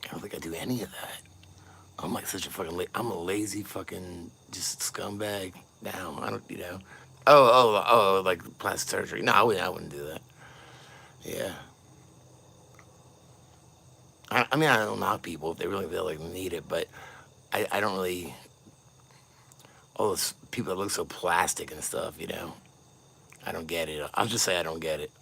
Speaker 1: I don't think I do any of that. I'm like such a fucking, I'm a lazy fucking just scumbag now. I don't, you know. Like plastic surgery. No, I wouldn't do that. Yeah. I mean, I don't knock people if they really feel like they need it, but I don't really, all those people that look so plastic and stuff, you know. I don't get it. I'll just say I don't get it.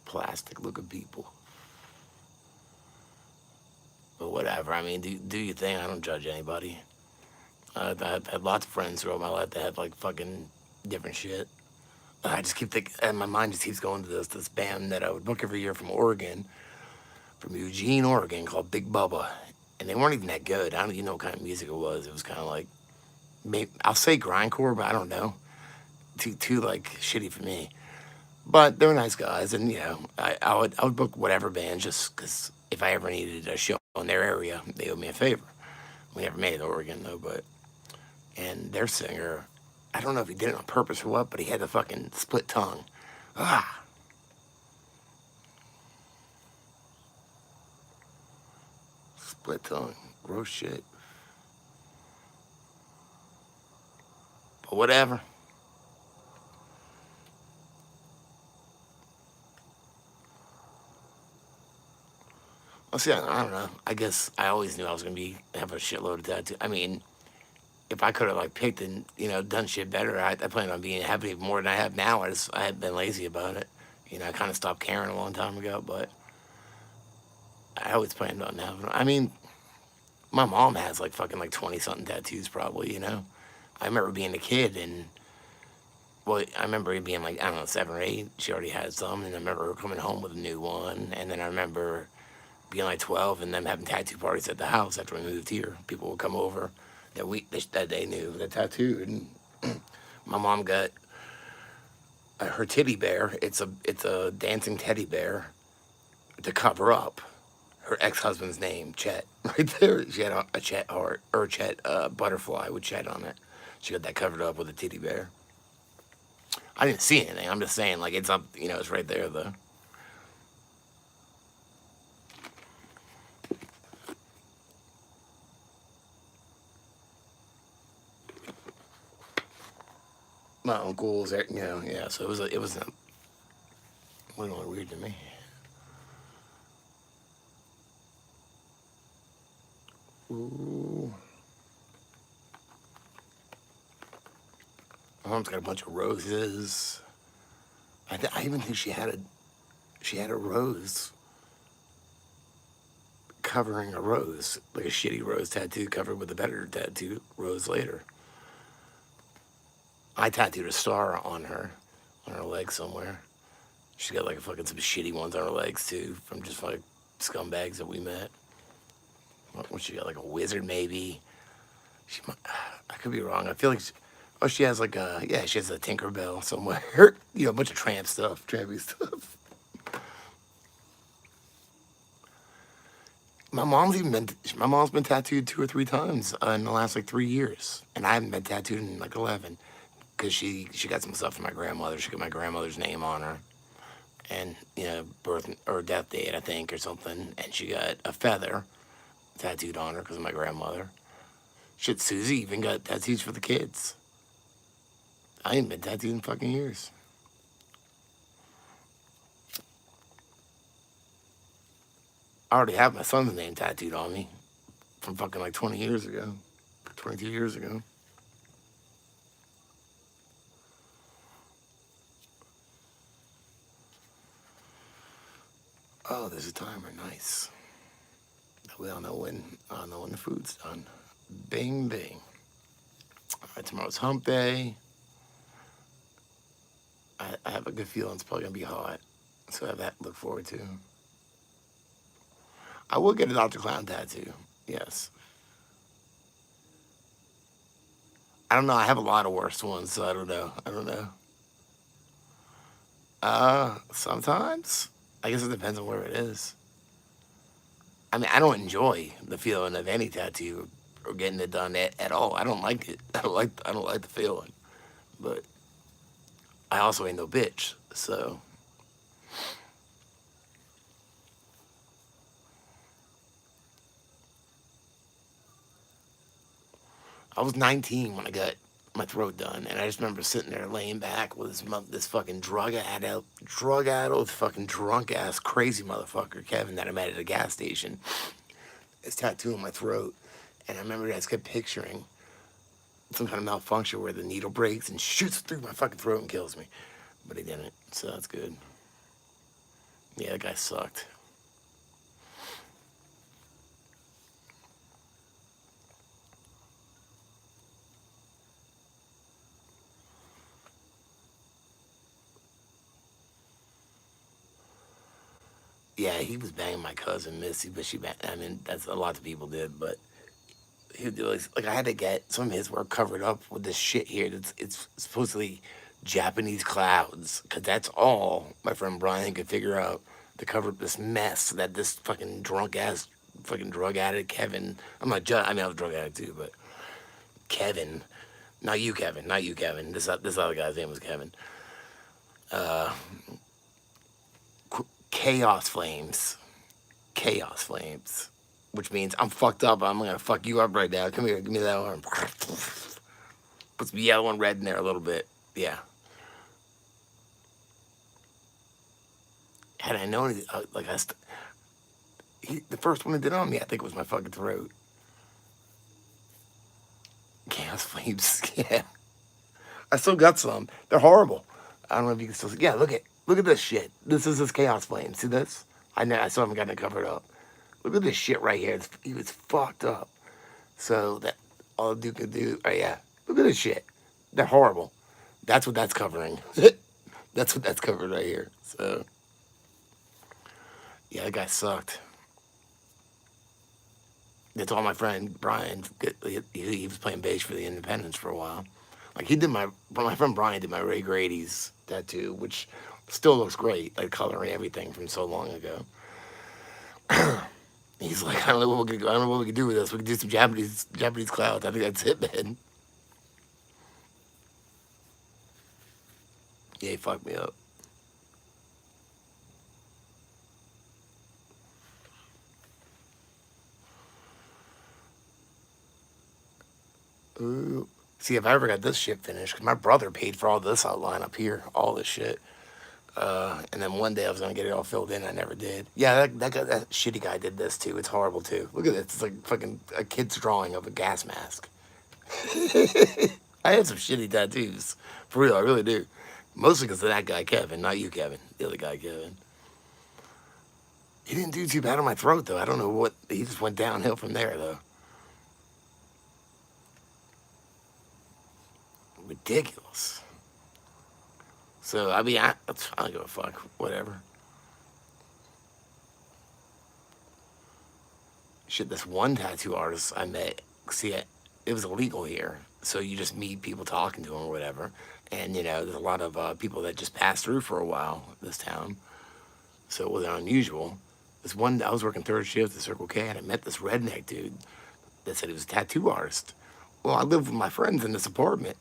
Speaker 1: Plastic looking people. But whatever. I mean, do your thing. I don't judge anybody. I had lots of friends throughout my life that had like fucking different shit. I just keep thinking, and my mind just keeps going to this band that I would book every year from Oregon, from Eugene, Oregon, called Big Bubba, and they weren't even that good. I don't even know what kind of music it was. It was kind of like, maybe, I'll say grindcore, but I don't know. Too like shitty for me. But they were nice guys, and I would book whatever band just because if I ever needed a show in their area, they owed me a favor. We never made it to Oregon though, but and their singer, I don't know if he did it on purpose or what, but he had the fucking split tongue. Ah, split tongue, gross shit. But whatever. Well, see, I don't know. I guess I always knew I was gonna have a shitload of tattoos. I mean, if I could have like picked and done shit better, I planned on being having more than I have now. I had been lazy about it. I kind of stopped caring a long time ago, but I always planned on having. I mean, my mom has like fucking like 20 something tattoos probably. I remember being a kid and well, I remember it being like I don't know 7 or 8. She already had some, and I remember her coming home with a new one, and then I remember being like 12 and them having tattoo parties at the house after we moved here. People would come over that they knew that tattooed. And my mom got her teddy bear. It's a dancing teddy bear to cover up her ex-husband's name, Chet. Right there, she had a Chet heart or Chet butterfly with Chet on it. She got that covered up with a teddy bear. I didn't see anything. I'm just saying, like it's up. It's right there though. My uncle's, yeah. So it was really weird to me. Ooh. My mom's got a bunch of roses. I even think she had a rose covering a rose, like a shitty rose tattoo covered with a better tattoo rose later. I tattooed a star on her leg somewhere. She got like fucking some shitty ones on her legs too, from just like scumbags that we met. What she got, like a wizard maybe? I could be wrong. I feel like she has like she has a Tinkerbell somewhere. A bunch of trampy stuff. My mom's been tattooed 2 or 3 times in the last like 3 years, and I haven't been tattooed in like 11 because she got some stuff from my grandmother. She got my grandmother's name on her, and birth or death date I think or something, and she got a feather tattooed on her because of my grandmother. Shit, Susie even got tattoos for the kids. I ain't been tattooed in fucking years. I already have my son's name tattooed on me from fucking like 20 years ago, 22 years ago. Oh, there's a timer. Nice. We all know when. I know when the food's done. Bing, bing. All right, tomorrow's hump day. I have a good feeling it's probably gonna be hot, so I have that to look forward to. I will get a Dr. Clown tattoo. Yes. I don't know. I have a lot of worse ones, so I don't know. I don't know. Sometimes. I guess it depends on where it is. I mean, I don't enjoy the feeling of any tattoo or getting it done at all. I don't like it. I don't like the feeling. But I also ain't no bitch. So I was 19 when I got my throat done, and I just remember sitting there laying back with this fucking drug addled, fucking drunk ass crazy motherfucker Kevin that I met at a gas station. His tattoo on my throat, and I remember I just kept picturing some kind of malfunction where the needle breaks and shoots through my fucking throat and kills me. But he didn't, so that's good. Yeah, that guy sucked. Yeah, he was banging my cousin Missy, but I mean, that's a lot of people did, but he would do like I had to get some of his work covered up with this shit here. It's supposedly Japanese clouds, because that's all my friend Brian could figure out to cover up this mess that this fucking drunk ass fucking drug addict Kevin. I'm not I mean, I was a drug addict too, but Kevin, not you, Kevin. This other guy's name was Kevin. Chaos Flames. Chaos Flames. Which means I'm fucked up. I'm gonna fuck you up right now. Come here, give me that arm. Put some yellow and red in there a little bit. Yeah. Had I known, like the first one that did on me, I think it was my fucking throat. Chaos Flames. Yeah. I still got some. They're horrible. I don't know if you can still see. Yeah, look at this shit. This is his Chaos Flame. See this? I still haven't gotten it covered up. Look at this shit right here. He was fucked up. So that all Duke could do. Oh yeah. Look at this shit. They're horrible. That's what that's covering. That's what that's covered right here. So yeah, that guy sucked. That's all my friend Brian. He was playing bass for the Independents for a while. Like my friend Brian did my Ray Grady's tattoo, which still looks great, like coloring everything from so long ago. He's like, I don't know what we could do with this. We could do some Japanese clouds. I think that's it, man. Yeah, he fucked me up. Ooh. See, if I ever got this shit finished, because my brother paid for all this outline up here, all this shit. And then one day I was gonna get it all filled in. I never did. Yeah, that shitty guy did this too. It's horrible too. Look at this. It's like fucking a kid's drawing of a gas mask. I had some shitty tattoos. For real, I really do. Mostly because of that guy, Kevin. Not you, Kevin. The other guy, Kevin. He didn't do too bad on my throat, though. I don't know what... He just went downhill from there, though. Ridiculous. So, I mean, I don't give a fuck. Whatever. Shit, this one tattoo artist I met... See, it was illegal here. So you just meet people talking to them or whatever. And, there's a lot of people that just pass through for a while, this town. So it wasn't unusual. I was working third shift at Circle K, and I met this redneck dude that said he was a tattoo artist. Well, I live with my friends in this apartment,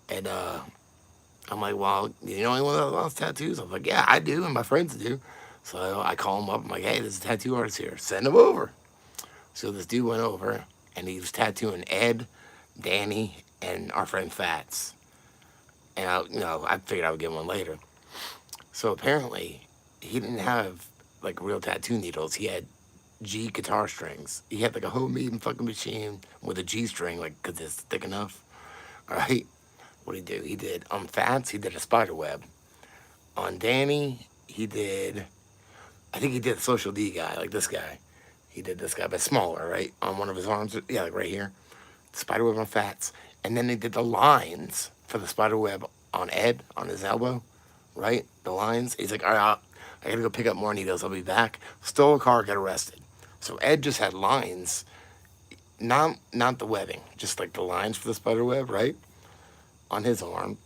Speaker 1: and I'm like, well, you know anyone that wants tattoos? I'm like, yeah, I do, and my friends do. So I call him up. I'm like, hey, there's a tattoo artist here. Send him over. So this dude went over, and he was tattooing Ed, Danny, and our friend Fats. And I figured I would get one later. So apparently, he didn't have like real tattoo needles. He had G guitar strings. He had like a homemade fucking machine with a G string, like, because it's thick enough. All right. What did he do? He did on Fats, he did a spider web. On Danny, I think he did a Social D guy, like this guy. He did this guy, but smaller, right? On one of his arms, yeah, like right here. Spider web on Fats. And then they did the lines for the spider web on Ed, on his elbow, right? The lines. He's like, all right, I gotta go pick up more needles. I'll be back. Stole a car, got arrested. So Ed just had lines, not the webbing, just like the lines for the spider web, right? On his arm.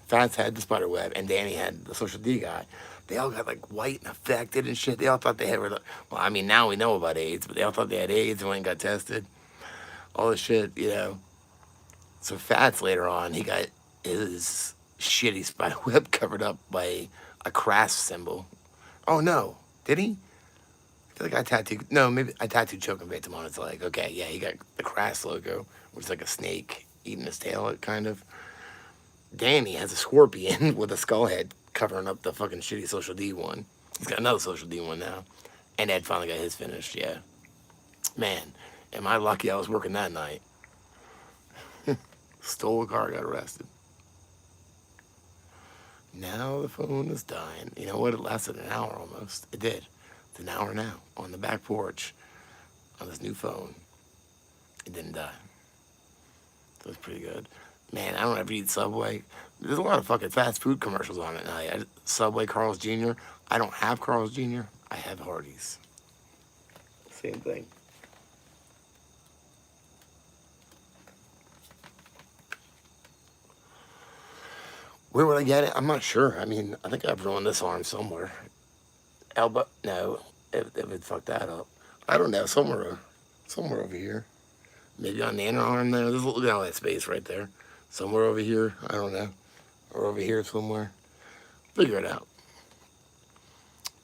Speaker 1: Fats had the spider web, and Danny had the Social D guy. They all got like white and affected and shit. They all thought they had, well, I mean, now we know about AIDS, but they all thought they had AIDS and went and got tested. All this shit. So Fats later on, he got his shitty spider web covered up by a crass symbol. Oh no, did he? I feel like I tattooed. No, maybe I tattooed choking victim on his leg. Okay, yeah, he got the crass logo, which is like a snake eating his tail, kind of. Danny has a scorpion with a skull head covering up the fucking shitty Social D one. He's got another Social D one now, and Ed finally got his finished. Yeah, man, am I lucky I was working that night? Stole a car, got arrested. Now the phone is dying. You know what? It lasted an hour almost. It did. It's an hour now on the back porch on this new phone. It didn't die. It was pretty good. Man, I don't ever eat Subway. There's a lot of fucking fast food commercials on it now. Subway, Carl's Jr. I don't have Carl's Jr. I have Hardee's. Same thing. Where would I get it? I'm not sure. I mean, I think I've ruined this arm somewhere. Elbow? No, it would fuck that up. I don't know. Somewhere over here. Maybe on the inner arm there. Look at all that space right there. Somewhere over here. I don't know. Or over here somewhere. Figure it out.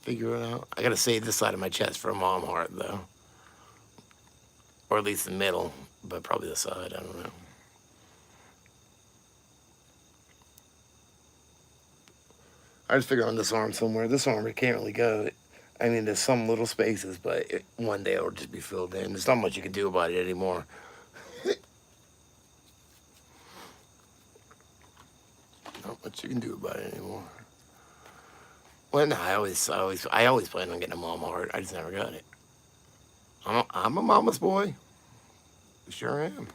Speaker 1: Figure it out. I gotta save this side of my chest for a mom heart though. Or at least the middle, but probably the side. I don't know. I just figure on this arm somewhere. This arm, it can't really go. I mean, there's some little spaces, but one day it'll just be filled in. There's not much you can do about it anymore. Not much you can do about it anymore. Well, no, I always planned on getting a mom heart. I just never got it. I'm a mama's boy. Sure am.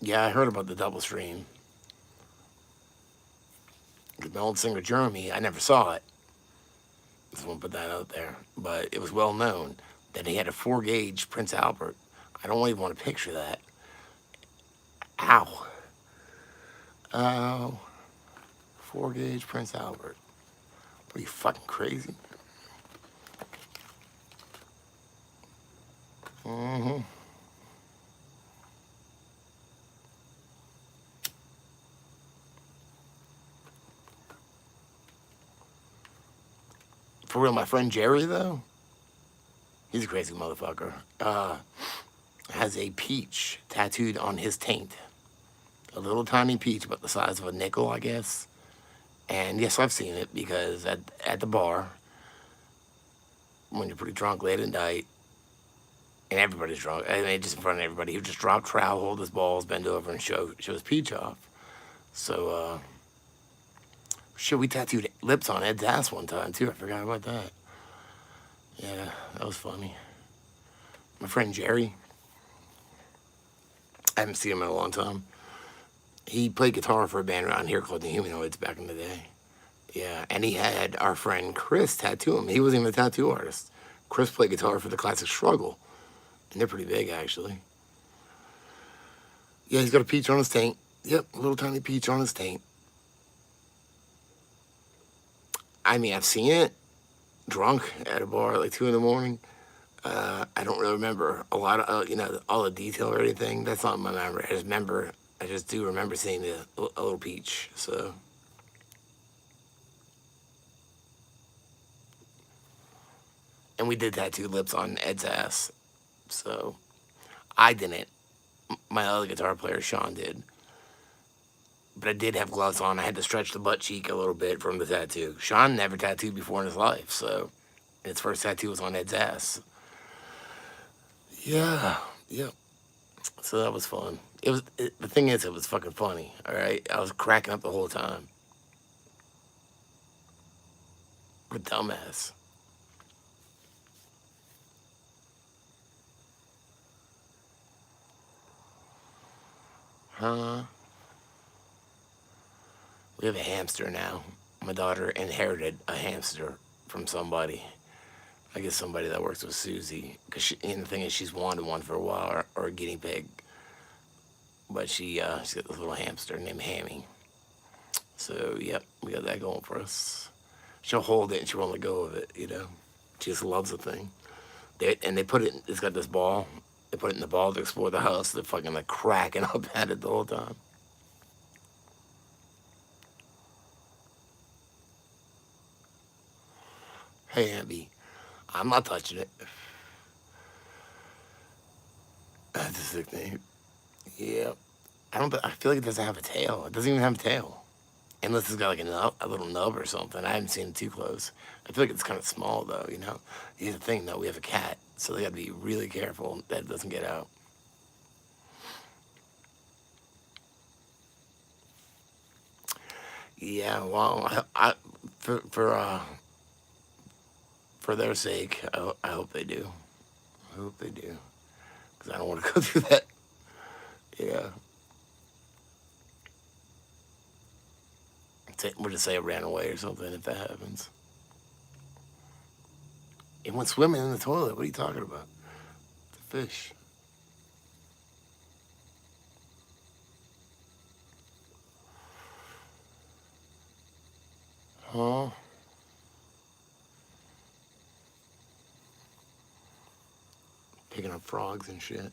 Speaker 1: Yeah, I heard about the double stream. My old singer Jeremy, I never saw it. Just want to put that out there. But it was well known that he had a 4-gauge Prince Albert. I don't even want to picture that. Ow. Oh. 4-gauge Prince Albert. Are you fucking crazy? Mm-hmm. For real, my friend Jerry, though, he's a crazy motherfucker. Has a peach tattooed on his taint. A little tiny peach, about the size of a nickel, I guess. And yes, I've seen it because at the bar, when you're pretty drunk late at night, and everybody's drunk, I mean, just in front of everybody, he would just drop trowel, hold his balls, bend over, and show his peach off. So, shit, we tattooed lips on Ed's ass one time, too. I forgot about that. Yeah, that was funny. My friend Jerry, I haven't seen him in a long time. He played guitar for a band around here called the Humanoids back in the day. Yeah, and he had our friend Chris tattoo him. He wasn't even a tattoo artist. Chris played guitar for the Classic Struggle. And they're pretty big, actually. Yeah, he's got a peach on his taint. Yep, a little tiny peach on his taint. I mean, I've seen it drunk at a bar at like 2 in the morning. I don't really remember a lot of, all the detail or anything. That's not in my memory. I just do remember seeing a little peach, so. And we did tattoo lips on Ed's ass, so. I didn't. My other guitar player, Sean, did. But I did have gloves on. I had to stretch the butt cheek a little bit from the tattoo. Sean never tattooed before in his life, so his first tattoo was on Ed's ass. Yeah. So that was fun. The thing is, it was fucking funny, all right? I was cracking up the whole time. What a dumbass. Huh? We have a hamster now. My daughter inherited a hamster from somebody. I guess somebody that works with Susie. And the thing is, she's wanted one for a while, or a guinea pig. But she's got this little hamster named Hammy. So, yep, we got that going for us. She'll hold it and she won't let go of it, She just loves the thing. They put it, it's got this ball. They put it in the ball to explore the house. They're fucking like cracking up at it the whole time. Hey, Abby, I'm not touching it. That's a sick name. Yeah. I feel like it doesn't have a tail. It doesn't even have a tail. Unless it's got like a little nub or something. I haven't seen it too close. I feel like it's kind of small though, Here's the thing though, we have a cat, so they gotta be really careful that it doesn't get out. Yeah, well, for their sake, I hope they do. I hope they do. Because I don't want to go through that Yeah. We'll just say it ran away or something if that happens. It went swimming in the toilet. What are you talking about? It's a fish. Huh? Picking up frogs and shit.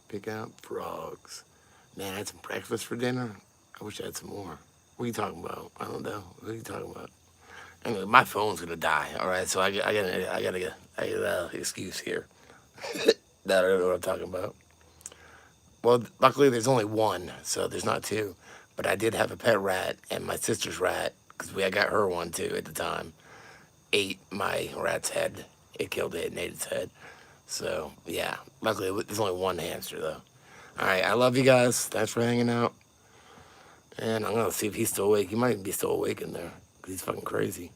Speaker 1: Picking up frogs. Man, I had some breakfast for dinner. I wish I had some more. What are you talking about? I don't know. What are you talking about? Anyway, my phone's gonna die. All right, so I got an excuse here. That I don't know what I'm talking about. Well, luckily there's only one, so there's not two. But I did have a pet rat, and my sister's rat, because I got her one too at the time, ate my rat's head. It killed it and ate its head. So yeah, luckily there's only one hamster though. All right, I love you guys. Thanks for hanging out. And I'm gonna see if he's still awake. He might be still awake in there, because he's fucking crazy.